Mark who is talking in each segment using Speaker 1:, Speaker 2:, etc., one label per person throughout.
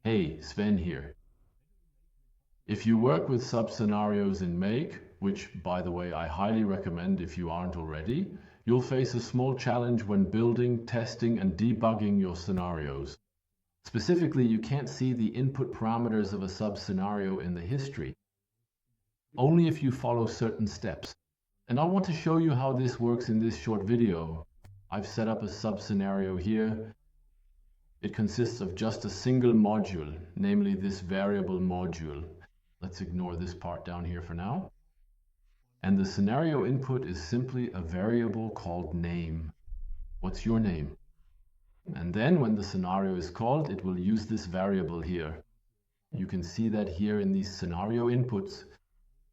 Speaker 1: Hey, Sven here. If you work with sub-scenarios in Make, which by the way I highly recommend if you aren't already, you'll face a small challenge when building, testing, and debugging your scenarios. Specifically, you can't see the input parameters of a sub-scenario in the history, only if you follow certain steps. And I want to show you how this works in this short video. I've set up a sub-scenario here. It consists of just a single module, namely this variable module. Let's ignore this part down here for now. And the scenario input is simply a variable called name. What's your name? And then when the scenario is called, it will use this variable here. You can see that here in these scenario inputs.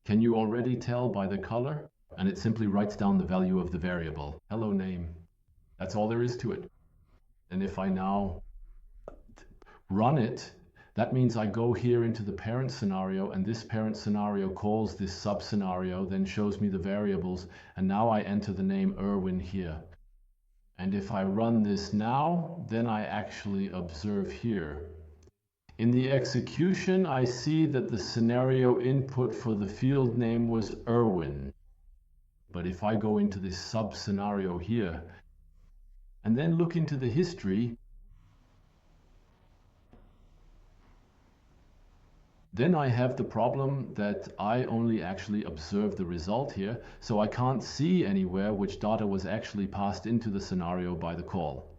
Speaker 1: Can you already tell by the color? And it simply writes down the value of the variable. Hello name. That's all there is to it. And if I now run it, that means I go here into the parent scenario, and this parent scenario calls this sub-scenario, then shows me the variables, and now I enter the name Erwin here. And if I run this now, then I actually observe here. In the execution, I see that the scenario input for the field name was Erwin. But if I go into this sub-scenario here, and then look into the history, then I have the problem that I only actually observe the result here, so I can't see anywhere which data was actually passed into the scenario by the call.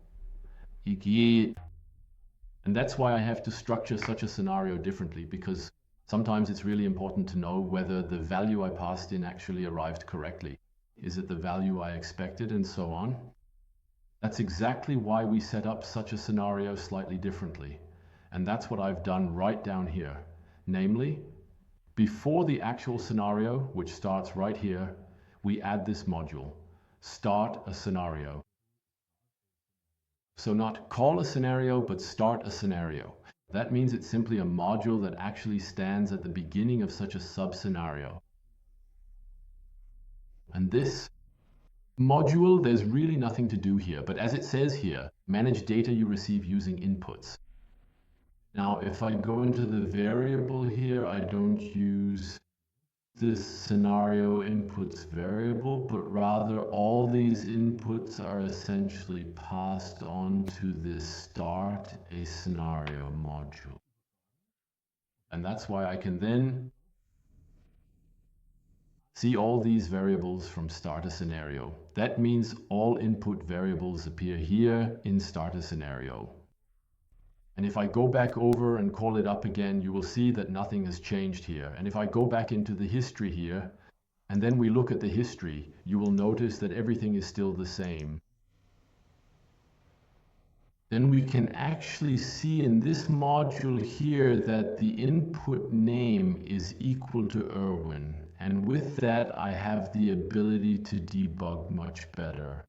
Speaker 1: And that's why I have to structure such a scenario differently, because sometimes it's really important to know whether the value I passed in actually arrived correctly. Is it the value I expected, and so on? That's exactly why we set up such a scenario slightly differently. And that's what I've done right down here. Namely, before the actual scenario, which starts right here, we add this module, start a scenario. So not call a scenario, but start a scenario. That means it's simply a module that actually stands at the beginning of such a sub-scenario. And this module, there's really nothing to do here, but as it says here, manage data you receive using inputs. Now, if I go into the variable here, I don't use this scenario inputs variable, but rather all these inputs are essentially passed on to this start a scenario module. And that's why I can then see all these variables from start a scenario. That means all input variables appear here in start a scenario. And if I go back over and call it up again, you will see that nothing has changed here. And if I go back into the history here, and then we look at the history, you will notice that everything is still the same. Then we can actually see in this module here that the input name is equal to Erwin. And with that, I have the ability to debug much better,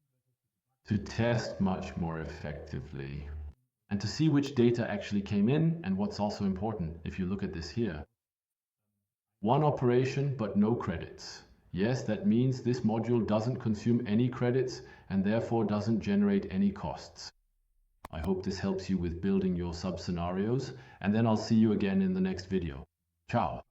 Speaker 1: to test much more effectively, and to see which data actually came in. And what's also important, if you look at this here, one operation but no credits. Yes, that means this module doesn't consume any credits and therefore doesn't generate any costs. I hope this helps you with building your sub-scenarios, and then I'll see you again in the next video. Ciao.